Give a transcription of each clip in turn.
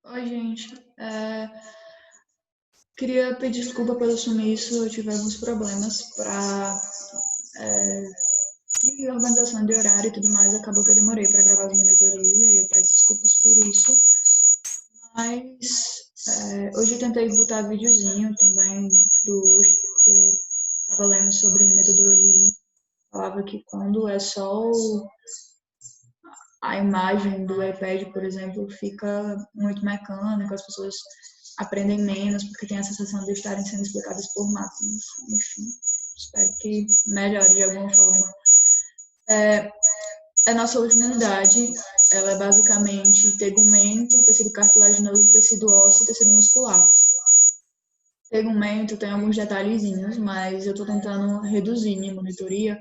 Oi, gente. Queria pedir desculpa pelo sumiço. Eu tive alguns problemas de organização de horário e tudo mais. Acabou que eu demorei para gravar as monitorias e aí eu peço desculpas por isso. Mas hoje eu tentei botar videozinho também do hoje, porque estava lendo sobre metodologia. Falava que quando é só a imagem do iPad, por exemplo, fica muito mecânico, as pessoas aprendem menos porque tem a sensação de estarem sendo explicadas por máquinas. Enfim, espero que melhore de alguma forma. A nossa última unidade, ela é basicamente tegumento, tecido cartilaginoso, tecido ósseo e tecido muscular. Tegumento tem alguns detalhezinhos, mas eu estou tentando reduzir minha monitoria,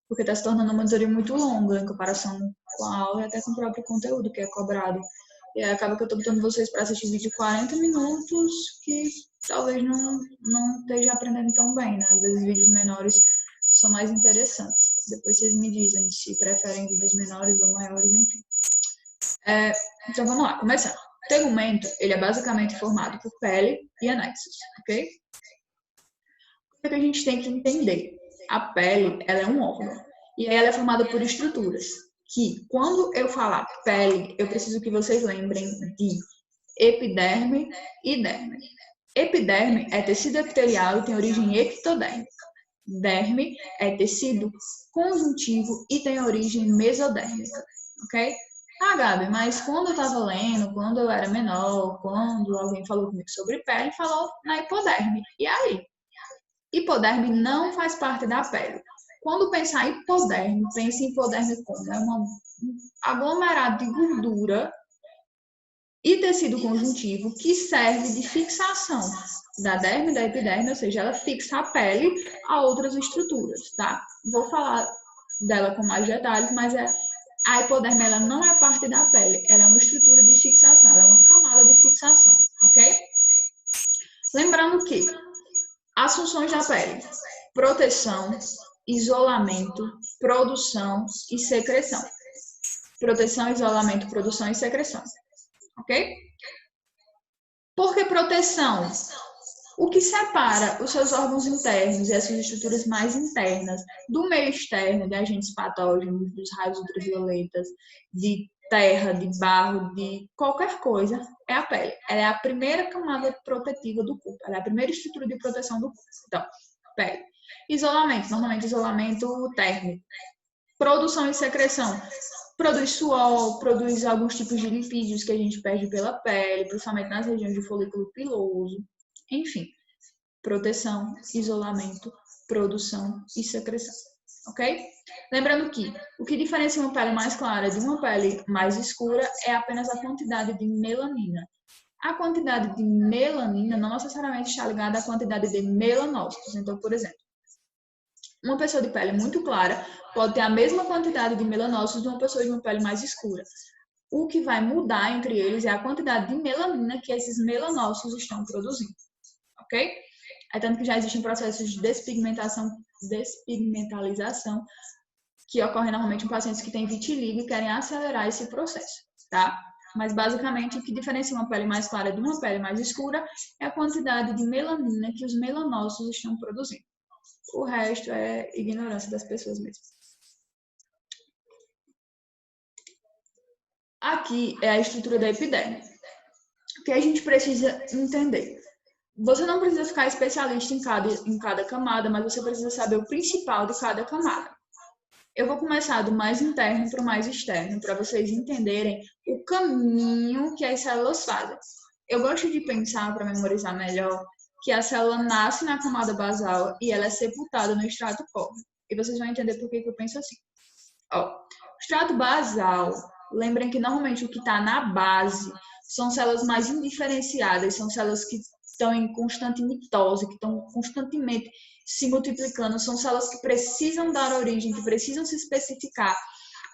porque está se tornando uma monitoria muito longa em comparação com a aula e até com o próprio conteúdo que é cobrado. E aí acaba que eu estou botando vocês para assistir vídeo de 40 minutos que talvez não esteja aprendendo tão bem, né? Às vezes vídeos menores são mais interessantes. Depois vocês me dizem se preferem vídeos menores ou maiores, enfim. Então vamos lá, começando. Tegumento, ele é basicamente formado por pele e anexos, ok? O que a gente tem que entender? A pele, ela é um órgão. E aí ela é formada por estruturas. Que, quando eu falar pele, eu preciso que vocês lembrem de epiderme e derme. Epiderme é tecido epitelial e tem origem ectodérmica. Derme é tecido conjuntivo e tem origem mesodérmica, ok? Ah, Gabi, mas quando eu estava lendo, quando eu era menor, quando alguém falou comigo sobre pele, falou na hipoderme. E aí? Hipoderme não faz parte da pele. Quando pensar em hipoderme, pense em hipoderme como um aglomerado de gordura e tecido conjuntivo que serve de fixação da derme e da epiderme, ou seja, ela fixa a pele a outras estruturas, tá? Vou falar dela com mais detalhes, mas a hipoderme ela não é parte da pele, ela é uma estrutura de fixação, ela é uma camada de fixação, ok? Lembrando que as funções da pele: proteção, isolamento, produção e secreção. Proteção, isolamento, produção e secreção. Ok? Por que proteção? O que separa os seus órgãos internos e as suas estruturas mais internas do meio externo, de agentes patógenos, dos raios ultravioletas, de terra, de barro, de qualquer coisa, é a pele. Ela é a primeira camada protetiva do corpo, ela é a primeira estrutura de proteção do corpo. Então, pele. Isolamento, normalmente isolamento térmico. Produção e secreção. Produz suor, produz alguns tipos de lipídios que a gente perde pela pele, principalmente nas regiões de folículo piloso. Enfim, proteção, isolamento, produção e secreção. Ok? Lembrando que o que diferencia uma pele mais clara de uma pele mais escura é apenas a quantidade de melanina. A quantidade de melanina não necessariamente está ligada à quantidade de melanócitos. Então, por exemplo, uma pessoa de pele muito clara pode ter a mesma quantidade de melanócitos de uma pessoa de uma pele mais escura. O que vai mudar entre eles é a quantidade de melanina que esses melanócitos estão produzindo, ok? É tanto que já existem processos de despigmentalização que ocorrem normalmente em pacientes que têm vitiligo e querem acelerar esse processo, tá? Mas basicamente o que diferencia uma pele mais clara de uma pele mais escura é a quantidade de melanina que os melanócitos estão produzindo. O resto é ignorância das pessoas mesmo. Aqui é a estrutura da epiderme. O que a gente precisa entender? Você não precisa ficar especialista em cada camada, mas você precisa saber o principal de cada camada. Eu vou começar do mais interno para o mais externo, para vocês entenderem o caminho que as células fazem. Eu gosto de pensar, para memorizar melhor, que a célula nasce na camada basal e ela é sepultada no estrato córneo. E vocês vão entender por que eu penso assim. Ó, o estrato basal, lembrem que normalmente o que está na base são células mais indiferenciadas, são células que estão em constante mitose, que estão constantemente se multiplicando, são células que precisam dar origem, que precisam se especificar,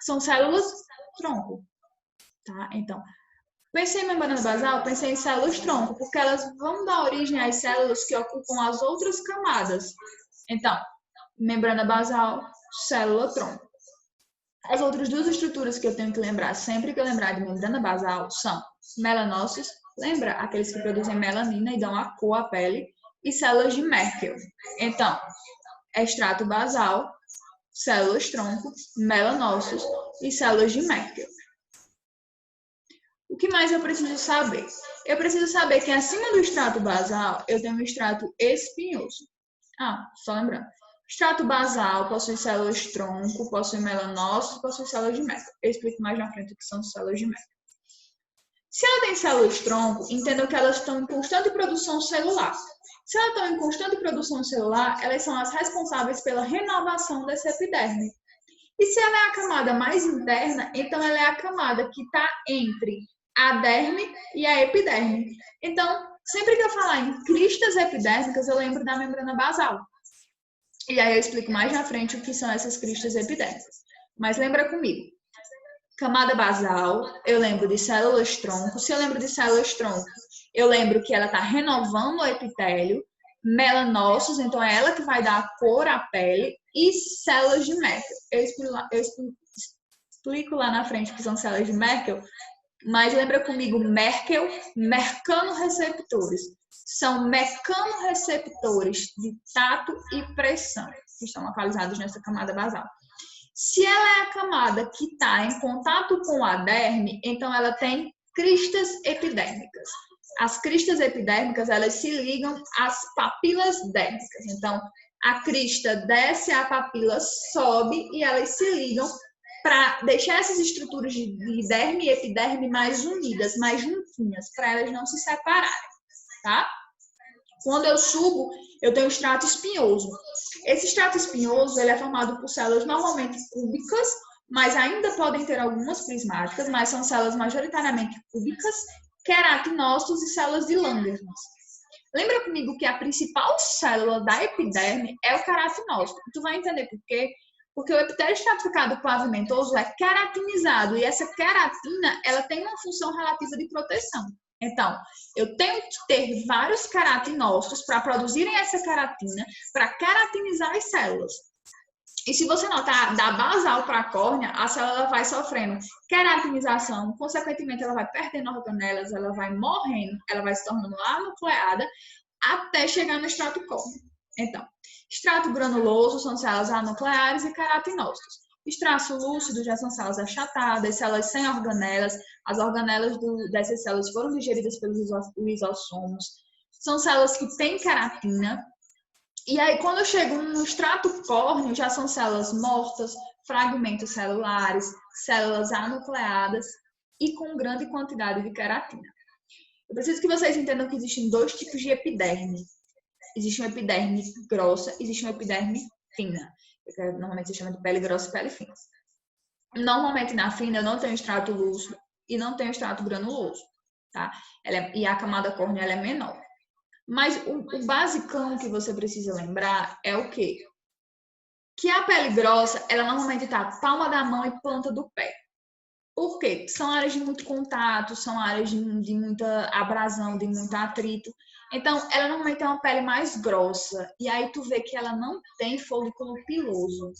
são células tronco, tá? Então, pensei em membrana basal, pensei em células tronco, porque elas vão dar origem às células que ocupam as outras camadas. Então, membrana basal, célula tronco. As outras duas estruturas que eu tenho que lembrar sempre que eu lembrar de membrana basal são melanócitos, lembra? Aqueles que produzem melanina e dão a cor à pele, e células de Merkel. Então, extrato basal, células tronco, melanócitos e células de Merkel. O que mais eu preciso saber? Eu preciso saber que acima do extrato basal eu tenho um extrato espinhoso. Só lembrando. Extrato basal possui células tronco, possui melanócitos, possui células de Merkel. Eu explico mais na frente o que são células de Merkel. Se ela tem células tronco, entendam que elas estão em constante produção celular. Se elas estão em constante produção celular, elas são as responsáveis pela renovação dessa epiderme. E se ela é a camada mais interna, então ela é a camada que está entre a derme e a epiderme. Então, sempre que eu falar em cristas epidérmicas, eu lembro da membrana basal. E aí eu explico mais na frente o que são essas cristas epidérmicas. Mas lembra comigo. Camada basal, eu lembro de células tronco. Se eu lembro de células tronco, eu lembro que ela está renovando o epitélio. Melanócitos, então é ela que vai dar a cor à pele. E células de Merkel. Eu explico lá na frente o que são células de Merkel. Mas lembra comigo, Merkel, mecanorreceptores. São mecanorreceptores de tato e pressão, que estão localizados nessa camada basal. Se ela é a camada que está em contato com a derme, então ela tem cristas epidérmicas. As cristas epidérmicas, elas se ligam às papilas dérmicas. Então, a crista desce, a papila sobe e elas se ligam para deixar essas estruturas de derme e epiderme mais unidas, mais juntinhas, para elas não se separarem, tá? Quando eu subo, eu tenho o extrato espinhoso. Esse extrato espinhoso, ele é formado por células normalmente cúbicas, mas ainda podem ter algumas prismáticas, mas são células majoritariamente cúbicas, queratinócitos e células de Langerhans. Lembra comigo que a principal célula da epiderme é o queratinócito. Tu vai entender por quê? Porque o epitélio estratificado pavimentoso é queratinizado e essa queratina, ela tem uma função relativa de proteção. Então, eu tenho que ter vários queratinócitos para produzirem essa queratina, para queratinizar as células. E se você notar, da basal para a córnea, a célula vai sofrendo queratinização, consequentemente ela vai perdendo organelas, ela vai morrendo, ela vai se tornando anucleada, até chegar no extrato córneo. Então, extrato granuloso são células anucleares e queratinócitos. Extrato lúcido já são células achatadas, células sem organelas. As organelas dessas células foram digeridas pelos lisossomos. São células que têm queratina. E aí, quando eu chego no extrato córneo, já são células mortas, fragmentos celulares, células anucleadas e com grande quantidade de queratina. Eu preciso que vocês entendam que existem dois tipos de epiderme. Existe uma epiderme grossa, existe uma epiderme fina. Normalmente se chama de pele grossa e pele fina. Normalmente na fina eu não tenho extrato lúcido e não tenho extrato granuloso, tá? E a camada córnea ela é menor. Mas o basicão que você precisa lembrar é o quê? Que a pele grossa, ela normalmente está palma da mão e planta do pé. Por quê? São áreas de muito contato, são áreas de muita abrasão, de muito atrito. Então, ela normalmente tem uma pele mais grossa. E aí tu vê que ela não tem folículo piloso,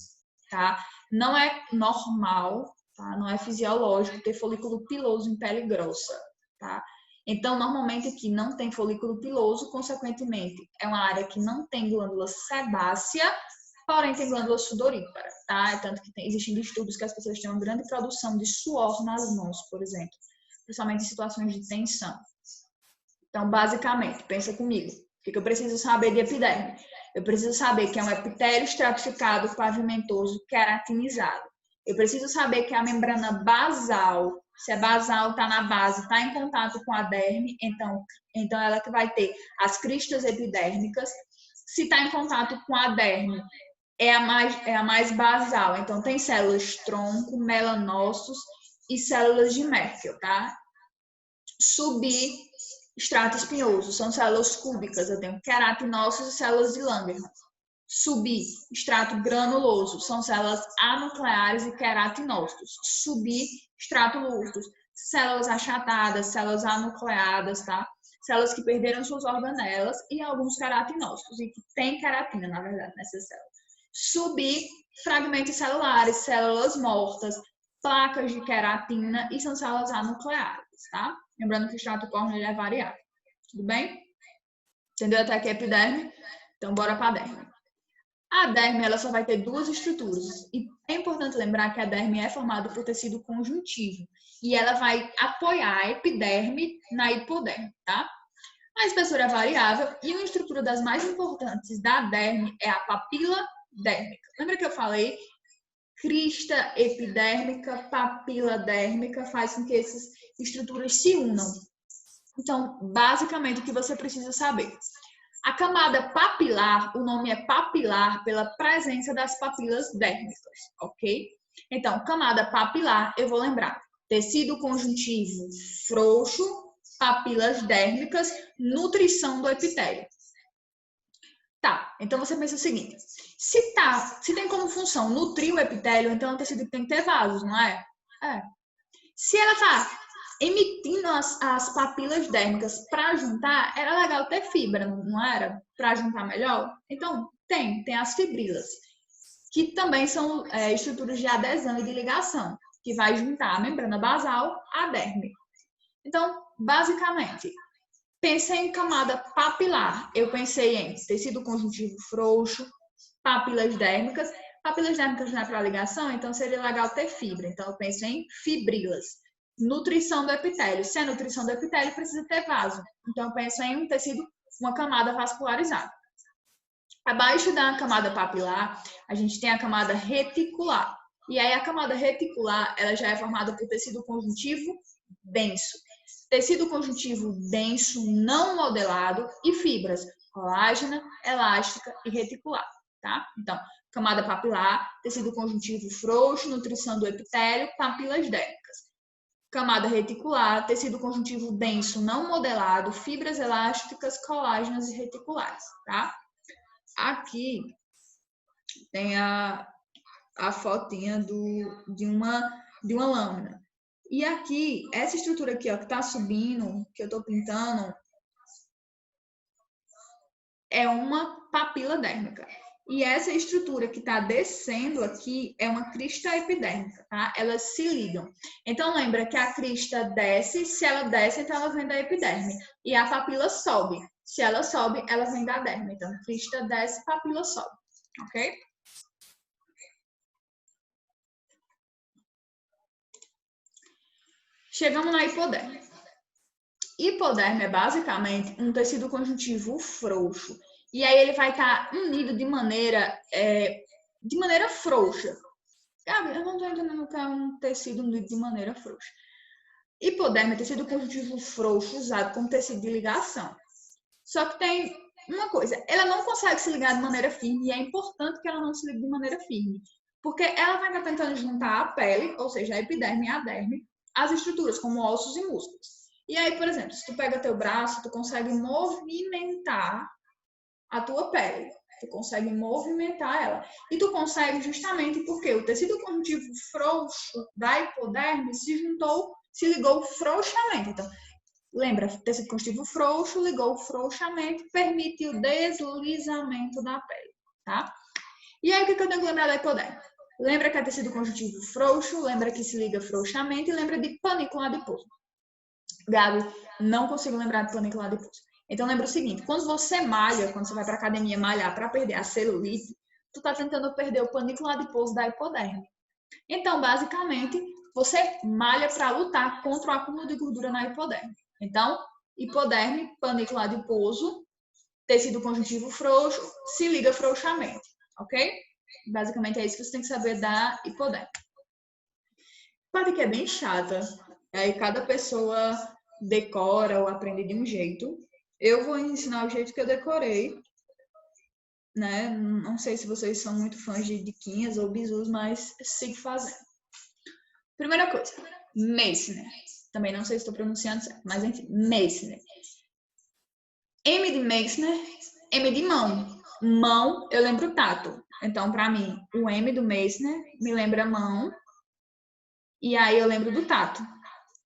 tá? Não é normal, tá? Não é fisiológico ter folículo piloso em pele grossa, tá? Então, normalmente aqui não tem folículo piloso, consequentemente, é uma área que não tem glândula sebácea, porém tem glândula sudorípara, tá? Tanto que existem estudos que as pessoas têm uma grande produção de suor nas mãos, por exemplo, principalmente em situações de tensão. Então, basicamente, pensa comigo, o que eu preciso saber de epiderme? Eu preciso saber que é um epitélio estratificado pavimentoso queratinizado. Eu preciso saber que a membrana basal, se a basal está na base, está em contato com a derme, então ela que vai ter as cristas epidérmicas. Se está em contato com a derme, é a mais basal. Então, tem células tronco, melanócitos e células de Merkel, tá? Substrato espinhoso, são células cúbicas. Eu tenho queratinócitos e células de Langerhans. Substrato granuloso, são células anucleares e queratinócitos. Substrato lúcido, células achatadas, células anucleadas, tá? Células que perderam suas organelas e alguns queratinócitos, e que tem queratina, na verdade, nessas células. subir fragmentos celulares, células mortas, placas de queratina e são células anucleares, tá? Lembrando que o extrato córneo é variável. Tudo bem? Entendeu até aqui a epiderme? Então, bora para a derme. A derme ela só vai ter duas estruturas. E é importante lembrar que a derme é formada por tecido conjuntivo. E ela vai apoiar a epiderme na hipoderme, tá? A espessura é variável e uma estrutura das mais importantes da derme é a papila dérmica. Lembra que eu falei? Crista epidérmica, papila dérmica faz com que essas estruturas se unam. Então, basicamente, o que você precisa saber? A camada papilar, o nome é papilar pela presença das papilas dérmicas, ok? Então, camada papilar, eu vou lembrar. Tecido conjuntivo frouxo, papilas dérmicas, nutrição do epitélio. Tá, então você pensa o seguinte, se tem como função nutrir o epitélio, então é um tecido que tem que ter vasos, não é? É. Se ela tá emitindo as papilas dérmicas para juntar, era legal ter fibra, não era? Para juntar melhor? Então, tem as fibrilas, que também são estruturas de adesão e de ligação, que vai juntar a membrana basal à derme. Então, basicamente, pensei em camada papilar. Eu pensei em tecido conjuntivo frouxo, papilas dérmicas. Papilas dérmicas não é para ligação, então seria legal ter fibra. Então, eu pensei em fibrilas. Nutrição do epitélio. Se é nutrição do epitélio, precisa ter vaso. Então, eu penso em um tecido, uma camada vascularizada. Abaixo da camada papilar, a gente tem a camada reticular. E aí, a camada reticular, ela já é formada por tecido conjuntivo denso. Tecido conjuntivo denso, não modelado e fibras colágena, elástica e reticular, tá? Então, camada papilar, tecido conjuntivo frouxo, nutrição do epitélio, papilas dérmicas. Camada reticular, tecido conjuntivo denso, não modelado, fibras elásticas, colágenas e reticulares, tá? Aqui tem a fotinha de uma lâmina. E aqui, essa estrutura aqui, ó, que tá subindo, que eu tô pintando, é uma papila dérmica. E essa estrutura que tá descendo aqui é uma crista epidérmica, tá? Elas se ligam. Então, lembra que a crista desce, se ela desce, então ela vem da epiderme. E a papila sobe. Se ela sobe, ela vem da derme. Então, crista desce, papila sobe. Ok? Chegamos na hipoderme. Hipoderme é basicamente um tecido conjuntivo frouxo. E aí ele vai estar unido de maneira frouxa. Gabi, eu não estou entendendo o que é um tecido unido de maneira frouxa. Hipoderme é tecido conjuntivo frouxo usado como tecido de ligação. Só que tem uma coisa, ela não consegue se ligar de maneira firme e é importante que ela não se ligue de maneira firme. Porque ela vai estar tentando juntar a pele, ou seja, a epiderme e a derme, as estruturas como ossos e músculos. E aí, por exemplo, se tu pega teu braço, tu consegue movimentar a tua pele. Tu consegue movimentar ela. E tu consegue justamente porque o tecido conjuntivo frouxo da hipoderme se ligou frouxamente. Então, lembra, tecido conjuntivo frouxo ligou frouxamente, permite o deslizamento da pele, tá? E aí, o que eu tenho que lembrar da hipoderme? Lembra que é tecido conjuntivo frouxo, lembra que se liga frouxamente e lembra de panícula adiposa. Gabi, não consigo lembrar de panícula adiposa. Então, lembra o seguinte, quando você malha, quando você vai para academia malhar para perder a celulite, tu tá tentando perder o panículo adiposo da hipoderme. Então, basicamente, você malha para lutar contra o acúmulo de gordura na hipoderme. Então, hipoderme, panículo adiposo, tecido conjuntivo frouxo, se liga frouxamente, ok? Basicamente é isso que você tem que saber da hipoderme. Parte que é bem chata, aí cada pessoa decora ou aprende de um jeito. Eu vou ensinar o jeito que eu decorei, né? Não sei se vocês são muito fãs de diquinhas ou bizus, mas sigo fazendo. Primeira coisa, Meissner. Também não sei se estou pronunciando certo, mas enfim, Meissner. M de Meissner, M de mão. Mão, eu lembro tato. Então, para mim, o M do Meissner me lembra mão. E aí eu lembro do tato.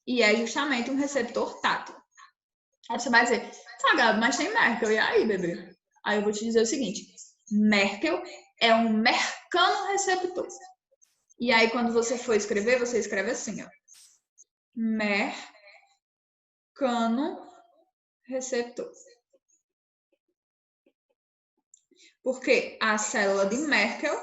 E é justamente um receptor tátil. Aí você vai dizer, tá, Gabi, mas tem Merkel. E aí, bebê? Aí eu vou te dizer o seguinte. Merkel é um mercanoreceptor. E aí, quando você for escrever, você escreve assim, ó. Mercanoreceptor. Porque a célula de Merkel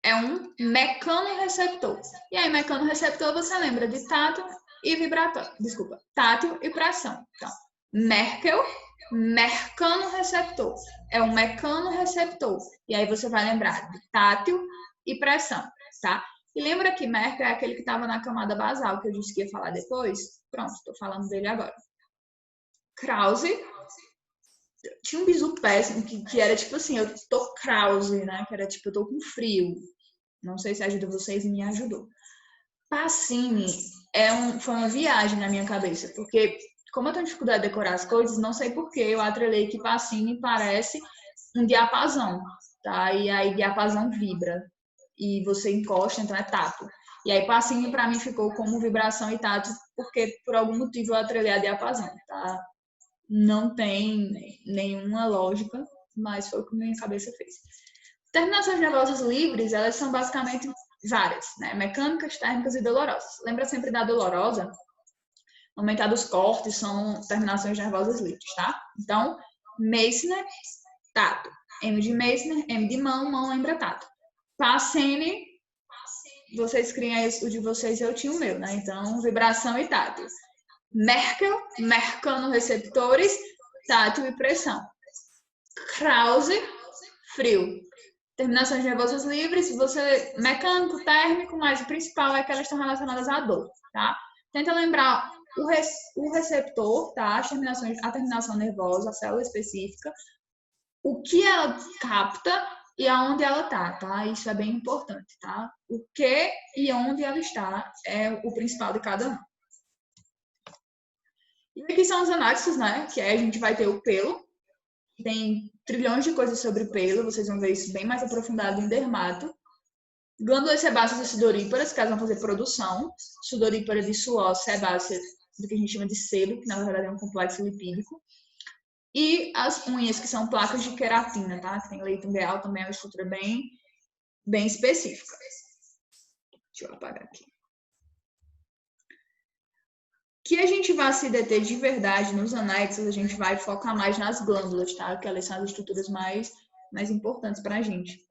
é um mecanoreceptor. E aí, mecanoreceptor, você lembra de tátil e vibratório. Desculpa, tátil e pressão. Então, Merkel, mercanoreceptor. É um mecanoreceptor. E aí você vai lembrar de tátil e pressão, tá? E lembra que Merkel é aquele que estava na camada basal, que eu disse que ia falar depois? Pronto, estou falando dele agora. Krause. Tinha um bizu péssimo, que era tipo assim, eu tô Krause, né? Que era tipo, eu tô com frio. Não sei se ajuda vocês, me ajudou. Pacini foi uma viagem na minha cabeça, porque como eu tenho dificuldade de decorar as coisas, não sei por que eu atrelei que Pacini parece um diapasão, tá? E aí diapasão vibra e você encosta, então é tato. E aí Pacini para mim ficou como vibração e tato, porque por algum motivo eu atrelei a diapasão, tá? Não tem nenhuma lógica, mas foi o que minha cabeça fez. Terminações nervosas livres, elas são basicamente várias, né? Mecânicas, térmicas e dolorosas. Lembra sempre da dolorosa? Aumentar dos cortes são terminações nervosas livres, tá? Então, Meissner, tato. M de Meissner, M de mão, mão lembra tato. Pacini, vocês criem aí o de vocês, eu tinha o meu, né? Então, vibração e tato. Merkel, mercanoreceptores, tátil e pressão. Krause, frio. Terminações nervosas livres, você mecânico, térmico, mas o principal é que elas estão relacionadas à dor, tá? Tenta lembrar o receptor, tá? A terminação nervosa, a célula específica, o que ela capta e aonde ela tá? Isso é bem importante, tá? O que e onde ela está é o principal de cada um. E aqui são os análises, né? Que a gente vai ter o pelo, tem trilhões de coisas sobre pelo, vocês vão ver isso bem mais aprofundado em dermato. Glândulas sebáceas e sudoríparas, que elas vão fazer produção. Sudorípara de suor, sebácea do que a gente chama de sebo, que na verdade é um complexo lipídico. E as unhas, que são placas de queratina, tá? Que tem leito ungueal, também é uma estrutura bem específica. Deixa eu apagar aqui. Que a gente vai se deter de verdade nos anexos, a gente vai focar mais nas glândulas, tá? Que elas são as estruturas mais importantes para a gente.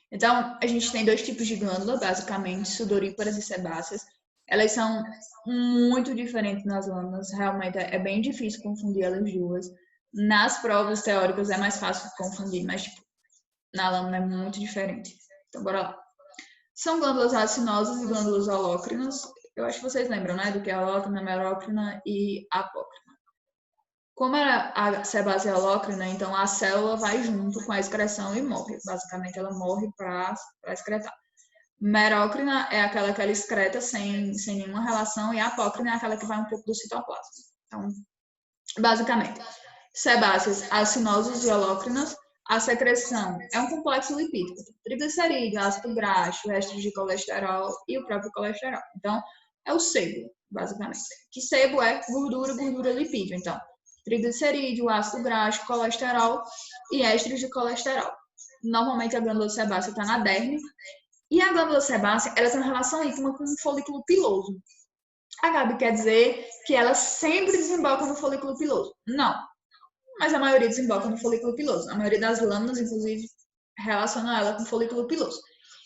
Então, a gente tem dois tipos de glândula, basicamente, sudoríparas e sebáceas. Elas são muito diferentes nas lâminas, realmente é bem difícil confundir elas duas. Nas provas teóricas é mais fácil confundir, mas tipo, na lâmina é muito diferente. Então, bora lá. São glândulas acinosas e glândulas holócrinas. Eu acho que vocês lembram, né? Do que é holócrina, merócrina e apócrina. Como a sebácea é holócrina, então a célula vai junto com a excreção e morre. Basicamente, ela morre para excretar. Merócrina é aquela que ela excreta sem nenhuma relação e a apócrina é aquela que vai um pouco do citoplasma. Então, basicamente, sebáceas acinosas e holócrinas. A secreção é um complexo lipídico, triglicerídeo, ácido graxo, restos de colesterol e o próprio colesterol. Então, é o sebo, basicamente. Que sebo é gordura lipídio. Então, triglicerídeo, ácido graxo, colesterol e ésteres de colesterol. Normalmente, a glândula sebácea está na derme. E a glândula sebácea, ela tem uma relação íntima com o folículo piloso. A Gabi quer dizer que ela sempre desemboca no folículo piloso. Não. Mas a maioria desemboca no folículo piloso. A maioria das lâminas, inclusive, relaciona ela com o folículo piloso.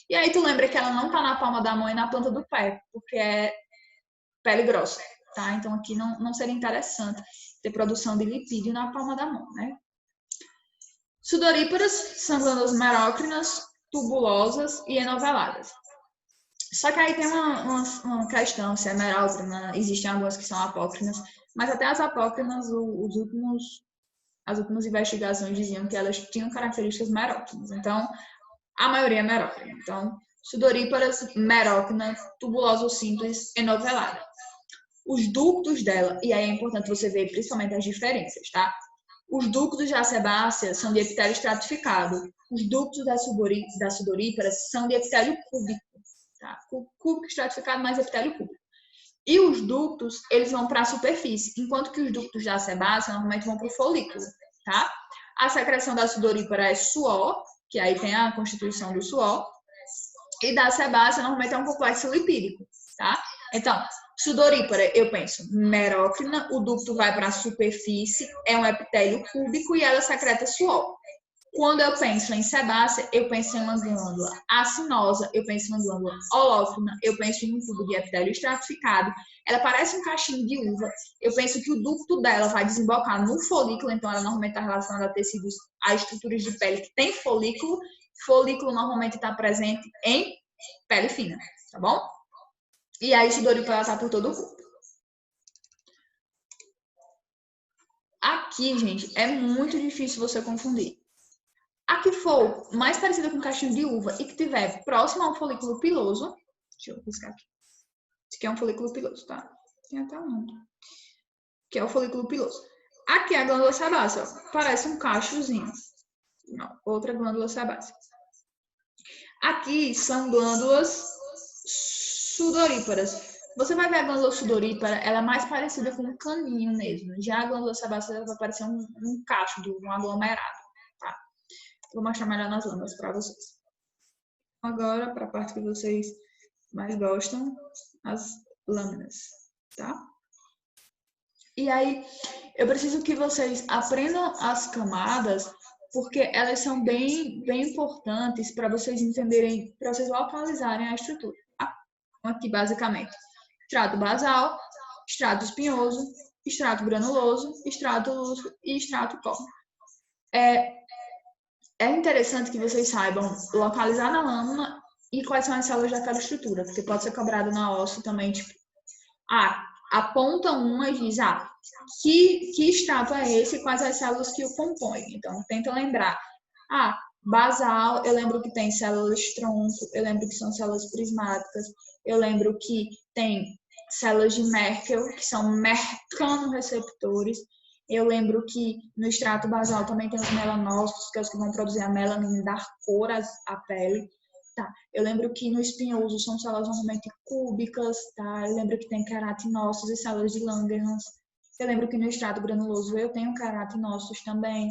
E aí tu lembra que ela não tá na palma da mão e na planta do pé, porque é pele grossa, tá? Então aqui não seria interessante ter produção de lipídio na palma da mão, né? Sudoríparas são glândulas merócrinas, tubulosas e enoveladas. Só que aí tem uma questão, se é merócrina, existem algumas que são apócrinas, mas até as apócrinas, as últimas investigações diziam que elas tinham características merócrinas. Então, a maioria é merócrina. Então, sudoríparas, merócrina, tubulosa simples, enovelada. Os ductos dela, e aí é importante você ver principalmente as diferenças, tá? Os ductos da sebácea são de epitélio estratificado. Os ductos da sudoríparas são de epitélio cúbico. Tá? Cúbico estratificado mais epitélio cúbico. E os ductos, eles vão para a superfície, enquanto que os ductos da sebácea normalmente vão para o folículo, tá? A secreção da sudorípara é suor, que aí tem a constituição do suor. E da sebácea, normalmente é um complexo lipídico, tá? Então, sudorípara, eu penso merócrina, o ducto vai para a superfície, é um epitélio cúbico e ela secreta suor. Quando eu penso em sebácea, eu penso em uma glândula acinosa, eu penso em uma glândula holócrina, eu penso em um tubo de epitélio estratificado. Ela parece um cachinho de uva. Eu penso que o ducto dela vai desembocar no folículo, então ela normalmente está relacionada a tecidos, a estruturas de pele que tem folículo. Folículo normalmente está presente em pele fina, tá bom? E aí, sudorípara está por todo o corpo. Aqui, gente, é muito difícil você confundir. A que for mais parecida com um cachinho de uva e que tiver próximo ao folículo piloso, deixa eu riscar aqui. Esse aqui é um folículo piloso, tá? Tem até um nome. Que é o folículo piloso. Aqui é a glândula sebácea, ó. Parece um cachozinho. Não, outra glândula sebácea. Aqui são glândulas sudoríparas. Você vai ver a glândula sudorípara, ela é mais parecida com um caninho mesmo. Já a glândula sebácea vai parecer um cacho, um aglomerado. Tá? Vou mostrar melhor nas lâminas para vocês. Agora, para a parte que vocês mais gostam, as lâminas, tá? E aí, eu preciso que vocês aprendam as camadas, porque elas são bem importantes para vocês entenderem, para vocês localizarem a estrutura. Tá? Aqui, basicamente, estrato basal, estrato espinhoso, estrato granuloso, estrato lúcido e estrato córneo. É interessante que vocês saibam localizar na lâmina e quais são as células daquela estrutura, porque pode ser cobrado na osso também, tipo, aponta uma e diz, que estrato é esse e quais as células que o compõem. Então, tenta lembrar. Basal, eu lembro que tem células tronco, eu lembro que são células prismáticas, eu lembro que tem células de Merkel, que são mercanoreceptores. Eu lembro que no extrato basal também tem os melanócitos, que são os que vão produzir a melanina e dar cor à pele. Tá. Eu lembro que no espinhoso são células normalmente cúbicas, tá? Eu lembro que tem queratinócitos e células de Langerhans. Eu lembro que no extrato granuloso eu tenho queratinócitos também.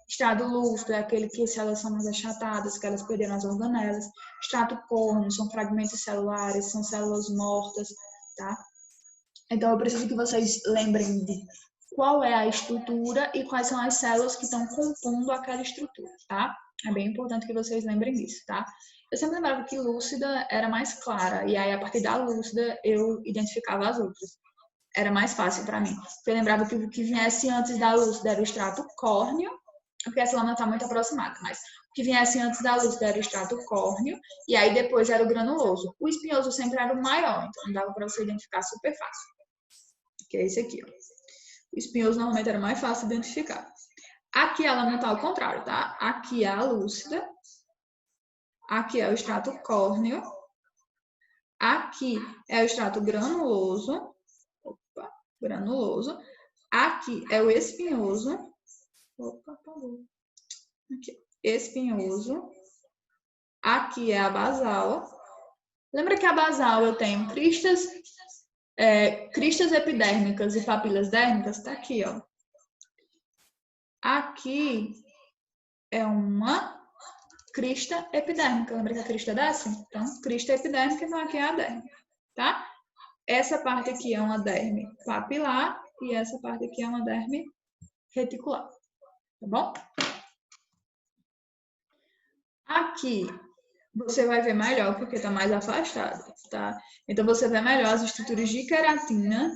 Extrato lúcido é aquele que as células são mais achatadas, que elas perderam as organelas. Extrato córneo são fragmentos celulares, são células mortas, tá? Então eu preciso que vocês lembrem de qual é a estrutura e quais são as células que estão compondo aquela estrutura, tá? É bem importante que vocês lembrem disso, tá? Eu sempre lembrava que lúcida era mais clara, e aí a partir da lúcida eu identificava as outras. Era mais fácil para mim. Porque eu lembrava que o que viesse antes da lúcida era o extrato córneo, porque essa lâmina está muito aproximada, mas o que viesse antes da lúcida era o extrato córneo, e aí depois era o granuloso. O espinhoso sempre era o maior, então dava para você identificar super fácil. Que é esse aqui, ó. O espinhoso normalmente era mais fácil de identificar. Aqui a lâmina está ao contrário, tá? Aqui é a lúcida. Aqui é o extrato córneo. Aqui é o extrato granuloso. Opa, granuloso. Aqui é o espinhoso. Opa, parou. Aqui, espinhoso. Aqui é a basal. Lembra que a basal eu tenho cristas epidérmicas e papilas dérmicas? Tá aqui, ó. Aqui é uma crista epidérmica. Lembra que a crista desce? Então, crista epidérmica, então aqui é a derme, tá? Essa parte aqui é uma derme papilar e essa parte aqui é uma derme reticular, tá bom? Aqui você vai ver melhor porque está mais afastado, tá? Então você vê melhor as estruturas de queratina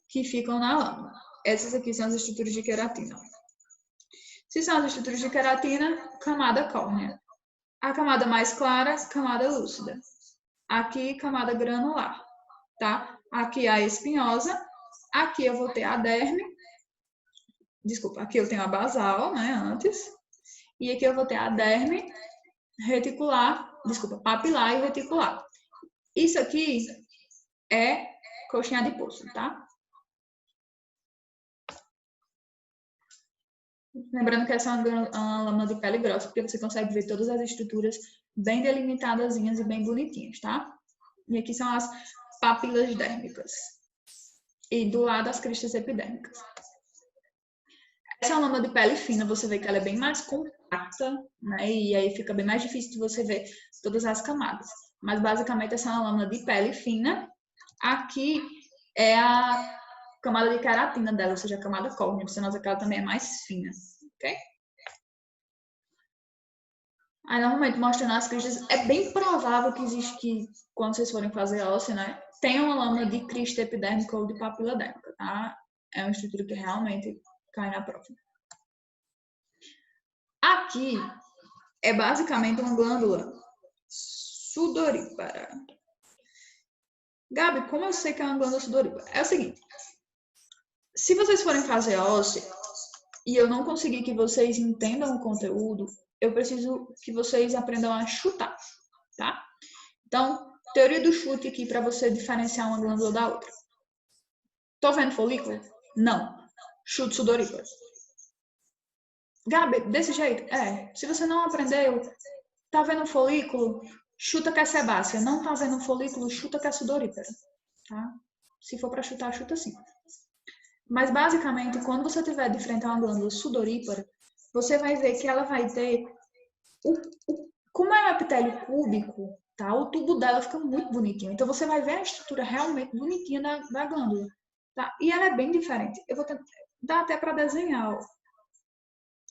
que ficam na lâmina. Essas aqui são as estruturas de queratina. Se são as estruturas de queratina, camada córnea. A camada mais clara, camada lúcida. Aqui, camada granular, tá? Aqui a espinhosa. Aqui eu vou ter a derme. Desculpa, aqui eu tenho a basal, né, antes. E aqui eu vou ter a derme reticular, desculpa, papilar e reticular. Isso aqui é coxinha adiposa, tá? Lembrando que essa é uma lâmina de pele grossa, porque você consegue ver todas as estruturas bem delimitadazinhas e bem bonitinhas, tá? E aqui são as papilas dérmicas. E do lado as cristas epidérmicas. Essa é uma lâmina de pele fina, você vê que ela é bem mais compacta, né? E aí fica bem mais difícil de você ver todas as camadas. Mas basicamente essa é uma lâmina de pele fina. Aqui é a camada de queratina dela, ou seja, a camada córnea. Você nota que ela também é mais fina, ok? Aí, normalmente, mostrando as cristas, é bem provável que existe que, quando vocês forem fazer óssea, né, tenha uma lâmina de crista epidérmica ou de papila dérmica, tá? É uma estrutura que realmente cai na prova. Aqui é basicamente uma glândula sudorípara. Gabi, como eu sei que é uma glândula sudorípara? É o seguinte, se vocês forem fazer óssea e eu não conseguir que vocês entendam o conteúdo, eu preciso que vocês aprendam a chutar, tá? Então, teoria do chute aqui para você diferenciar uma glândula da outra. Tô vendo folículo? Não. Chute sudoríparo. Gabi, desse jeito? É. Se você não aprendeu, tá vendo folículo? Chuta que é sebácea. Não tá vendo folículo? Chuta que é sudorípara. Tá? Se for para chutar, chuta sim. Mas basicamente, quando você tiver de frente a uma glândula sudorípara, você vai ver que ela vai ter como é um epitélio cúbico, tá? O tubo dela fica muito bonitinho. Então você vai ver a estrutura realmente bonitinha da glândula, tá? E ela é bem diferente. Eu vou tentar, dá até para desenhar, ó.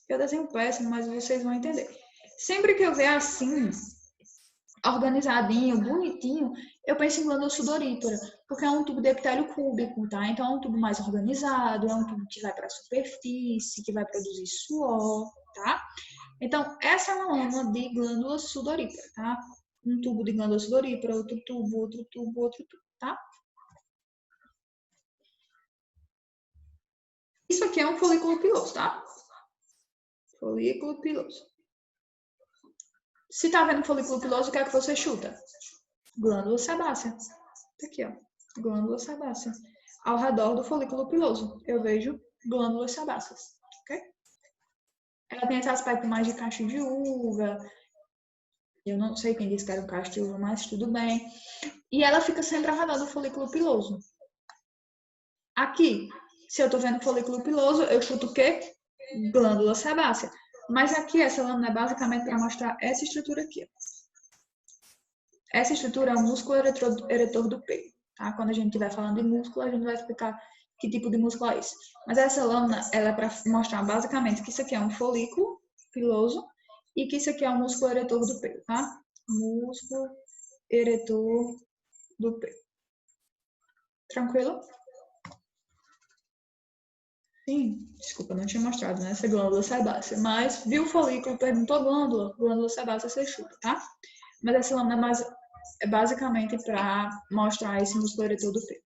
Eu desenho péssimo, mas vocês vão entender. Sempre que eu ver assim, organizadinho, bonitinho, eu penso em glândula sudorípara, porque é um tubo de epitélio cúbico, tá? Então é um tubo mais organizado, é um tubo que vai para a superfície, que vai produzir suor, tá? Então, essa é uma lâmina de glândula sudorípara, tá? Um tubo de glândula sudorípara, outro tubo, outro tubo, outro tubo, tá? Isso aqui é um folículo piloso, tá? Folículo piloso. Se tá vendo folículo piloso, o que é que você chuta? Glândula sebácea. Tá aqui, ó. Glândula sebácea. Ao redor do folículo piloso, eu vejo glândulas sebáceas, ok? Ela tem esse aspecto mais de cacho de uva. Eu não sei quem disse que era um cacho de uva, mas tudo bem. E ela fica sempre ao redor do folículo piloso. Aqui, se eu tô vendo folículo piloso, eu chuto o quê? Glândula sebácea. Mas aqui, essa lâmina é basicamente para mostrar essa estrutura aqui. Essa estrutura é o músculo eretor do peito. Tá? Quando a gente estiver falando de músculo, a gente vai explicar que tipo de músculo é esse. Mas essa lâmina, ela é para mostrar basicamente que isso aqui é um folículo piloso e que isso aqui é o músculo eretor do peito, tá? Músculo eretor do peito. Tranquilo? Sim, desculpa, não tinha mostrado, né? Essa glândula sebácea. Mas viu o folículo, perguntou glândula sebácea você chuta, tá? Mas essa lâmina é basicamente para mostrar esse músculo eretor do peito.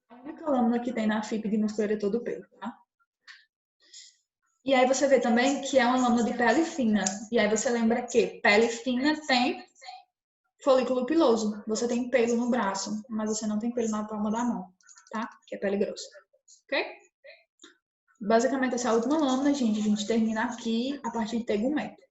A única lâmina que tem na FIP de músculo eretor do peito, tá? E aí você vê também que é uma lâmina de pele fina. E aí você lembra que pele fina tem folículo piloso. Você tem pelo no braço, mas você não tem pelo na palma da mão, tá? Que é pele grossa. Ok? Basicamente essa é a última lâmina, gente. A gente termina aqui a partir de tegumento.